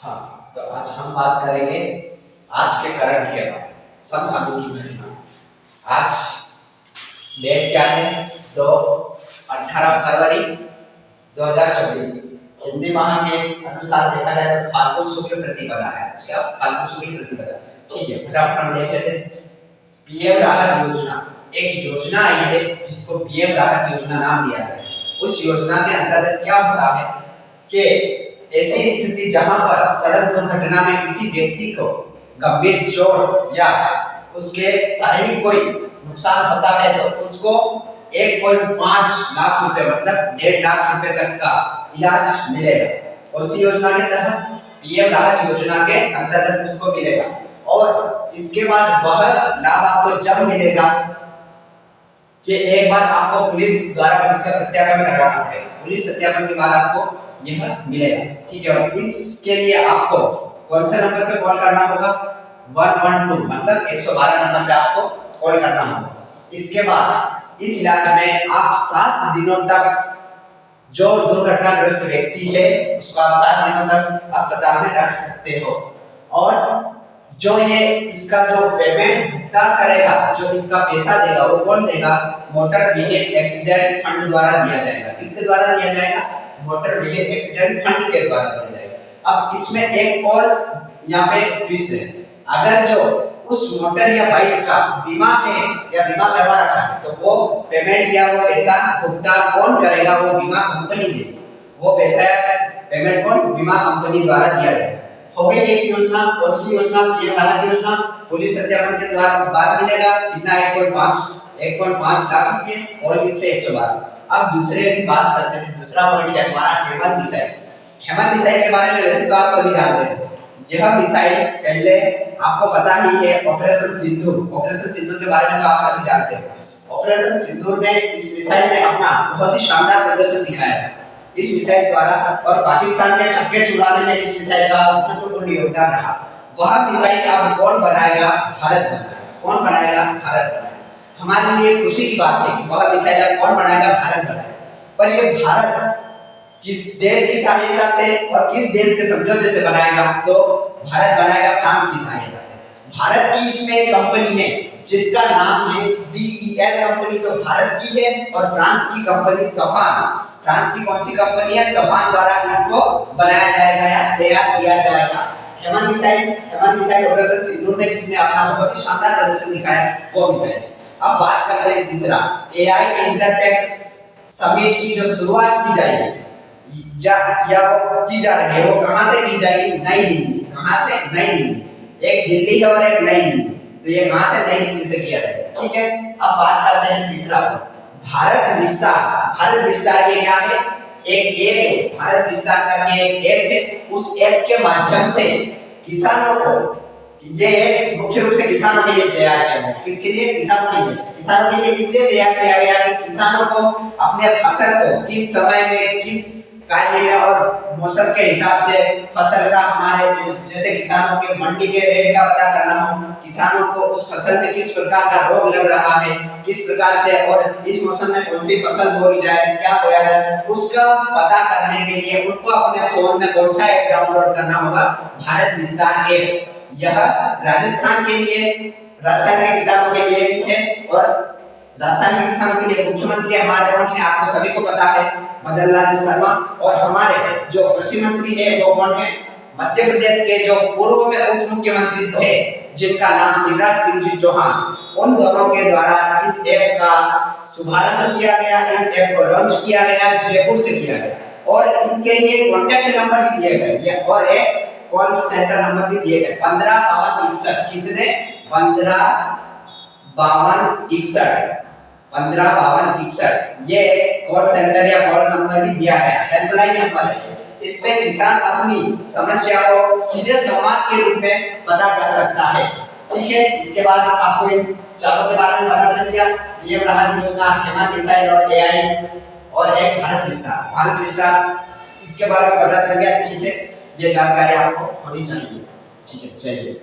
हाँ, तो आज हम बात करेंगे आज के करंट के बारे में, समसामयिक की घटना। आज डेट क्या है? 18 फरवरी 2024। हिंदी माह के अनुसार देखा जाए तो फाल्गुन शुक्ल प्रतिपदा है। आज क्या फाल्गुन शुक्ल प्रतिपदा? ठीक है, फटाफट हम देख लेते हैं। पीएम राहत योजना एक योजना आई है जिसको पीएम राहत योजना नाम दिया है। उस योजना के अंतर्गत क्या होता है कि ऐसी स्थिति जहां पर सड़क दुर्घटना में किसी व्यक्ति को गंभीर चोट या उसके शारीरिक कोई नुकसान होता है तो उसको 1.5 लाख रुपए मतलब 1.5 लाख रुपए तक का इलाज मिलेगा। उसी योजना के तहत पीएम राहत योजना के अंतर्गत उसको मिलेगा और इसके बाद वह लाभ आपको जब मिलेगा कि एक बार आपको पुलिस द्वारा इसका सत्यापन करवाना पड़ेगा। पुलिस सत्यापन के बाद आपको यह मिलेगा। ठीक है, और इसके लिए आपको कौन से नंबर पे कॉल करना होगा? 112 मतलब 112 नंबर पे आपको कॉल करना होगा। इसके बाद इस इलाज में आप 7 दिनों तक जो दुर्घटनाग्रस्त व्यक्ति है उसको आप 7 दिनों तक अस्पताल में रख सकते हो। और जो ये इसका जो पेमेंट भुगतान करेगा, जो इसका पैसा देगा वो कौन देगा? मोटर व्हीकल एक्सीडेंट फंड द्वारा दिया जाएगा। किसके द्वारा दिया जाएगा? मोटर व्हीकल एक्सीडेंट फंड के द्वारा दिया जाएगा। अब इसमें एक और यहाँ पे ट्विस्ट है। अगर जो उस मोटर या बाइक का बीमा है या बीमा करवा रखा है तो वो पेमेंट या वो पैसा भुगतान कौन करेगा? वो बीमा कंपनी देगी। वो पैसा पेमेंट कौन? बीमा कंपनी द्वारा दिया जाएगा। हो गई एक योजना। कौन सी योजना? पीएम राहत योजना। पुलिस सत्यापन के द्वारा बाद मिलेगा कितना? 1.5 लाख रुपए और इससे 112। अब दूसरे की बात करते हैं। दूसरा पॉइंट है हमारा हेमर मिसाइल। हेमर मिसाइल के बारे में वैसे तो आप सभी जानते हैं। यह मिसाइल पहले आपको पता ही है ऑपरेशन सिंदूर। ऑपरेशन सिंदूर के बारे में तो आप सभी जानते हैं। ऑपरेशन सिंदूर में इस मिसाइल ने अपना बहुत ही शानदार प्रदर्शन दिखाया है इस मिसाइल द्वारा, और पाकिस्तान के छक्के छुड़ाने में इस मिसाइल का महत्वपूर्ण योगदान रहा। वह मिसाइल अब कौन बनाएगा? भारत बनाएगा। कौन बनाएगा? भारत बनाएगा। हमारे लिए खुशी की बात है कि वह मिसाइल अब कौन बनाएगा? भारत बनाएगा। पर ये भारत किस देश की सहायता से और किस देश के समझौते से बनाएगा? तो भारत बनाएगा फ्रांस की सहायता से। भारत की इसमें एक कंपनी है जिसका नाम है BEL कंपनी, तो भारत की है, और फ्रांस की कंपनी सफान। फ्रांस की कौन सी कंपनी है? सफान द्वारा इसको बनाया जाएगा या तैयार किया जाएगा। हेमर मिसाइल ऑपरेशन सिंदूर में जिसने अपना बहुत ही शानदार प्रदर्शन दिखाया वो मिसाइल। अब बात करते हैं तीसरा, AI इंटरटेक समिट की जो शुरुआत की जाएगी या वो की जा रही है, वो कहां से की जाएगी? नई दिल्ली। कहां से? नई दिल्ली। एक दिल्ली है और एक नई दिल्ली, तो ये कहां से? नई दिल्ली से किया जाएगा। ठीक है, अब बात करते हैं तीसरा, भारत विस्तार। भारत विस्तार ये क्या है? एक ऐप है। भारत विस्तार करके एक ऐप है। उस ऐप के माध्यम से किसानों को, ये मुख्य रूप से किसानों के लिए तैयार किया गया। किसके लिए? किसानों के लिए। किसानों के लिए इसलिए तैयार किया गया कि किसानों को अपने फसल को किस समय में किस कार्य में और मौसम के हिसाब से फसल का, हमारे जैसे किसानों के मंडी के रेट का पता करना हो, किसानों को उस फसल में किस प्रकार का रोग लग रहा है, किस प्रकार से, और इस मौसम में कौन सी फसल बोई जाए, क्या बोया जाए, उसका पता करने के लिए उनको अपने फोन में कौन सा ऐप डाउनलोड करना होगा? भारत विस्तार ऐप। यह राजस्थान के लिए, राजस्थान के किसानों के लिए भी है, और राजस्थान के किसानों के लिए मुख्यमंत्री हमारे कौन है? आपको सभी को पता है, भजन लाल शर्मा। और हमारे जो कृषि मंत्री है वो कौन है? मध्य प्रदेश के जो पूर्व में उप मुख्यमंत्री थे जिनका नाम शिवराज सिंह जी चौहान। उन दोनों के द्वारा इस ऐप का शुभारंभ किया गया, इस ऐप को लॉन्च किया गया, जयपुर से किया गया, और इनके लिए कॉन्टैक्ट नंबर भी दिए गए और एक कॉल सेंटर नंबर भी दिए गए 155261। कितने? 155261। ये कॉल सेंटर या कॉल नंबर भी दिया गया, हेल्पलाइन नंबर है। इससे किसान अपनी समस्या को सीधे संवाद के रूप में पता कर सकता है। ठीक है, इसके बाद आपको इन चारों के बारे में पता चल गया। पीएम राहत योजना, हेमर मिसाइल और AI, और एक भारत विस्तार। भारत विस्तार इसके बारे में पता चल गया। ठीक है, ये जानकारी आपको होनी चाहिए। ठीक है, चलिए।